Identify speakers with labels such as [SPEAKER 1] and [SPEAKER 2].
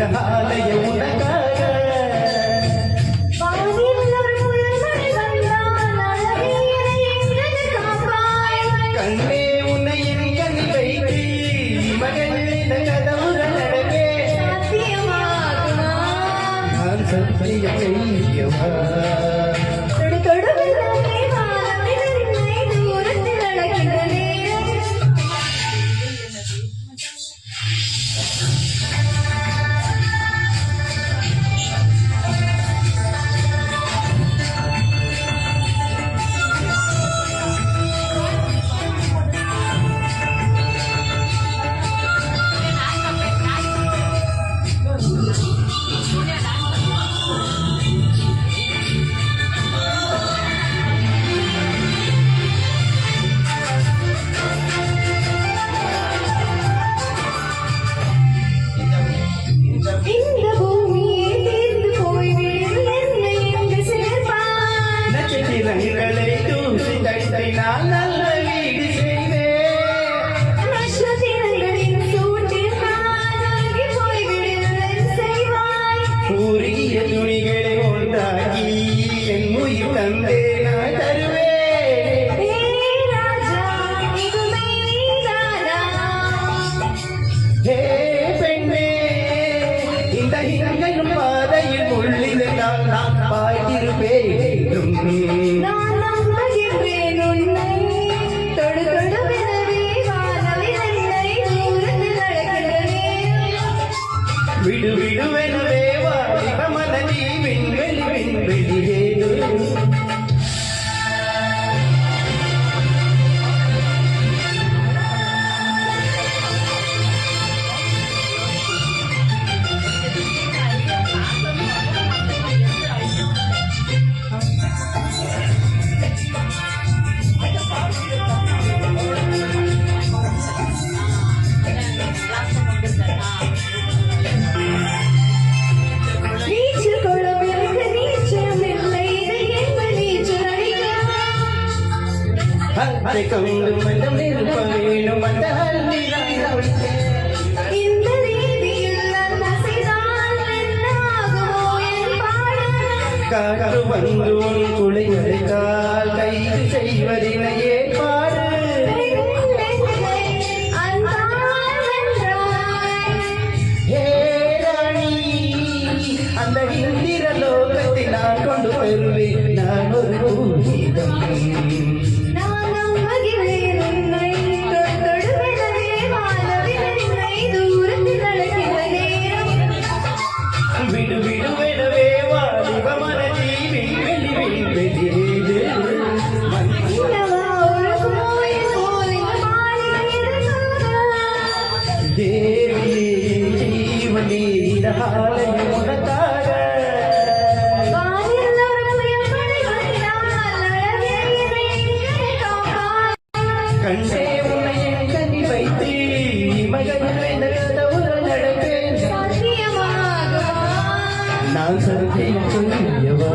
[SPEAKER 1] இந்த ஆலய உனக்காக கண்ணே உன்னை என் கனி வைத்து மகள் கதவுகள் நடவே நான் சத்தியம் செய்யவா நட்சத்திரங்களை தூசி தடுத்தினால் நல்ல வீடு செய்வேன் உரிய துணிகளை உண்டாக்கி என் உயிர் தந்தே நான் தருவேன் பெண்ணே இந்த இறங்கும் பாதையில் முள்ளினால் நான் பாய்ந்திருப்பேன் விடு விடுவெனவே வாலிப மனதி விண்வெளி விண்வெளியேது அதை கொண்டு மனம் நிற்ப வேணும் அந்த காற்று வந்து உன் குலை அடைத்தால் கைது செய்வதினையே பாடு அந்த இந்திர லோகத்தை நான் கொண்டு வருவேன் நான் ஒரு பூமிதம் விடு விடுவெனவே வாலிப மனதி விண்வெளி விண்வெளியேது தேவியே ஜீவனே ஆலயம் உனக்காக கண்டே உன்னை என் கனி வைத்து மகள் கதவுகள் நடப்பேன் நான் சத்தியம் செய்யவா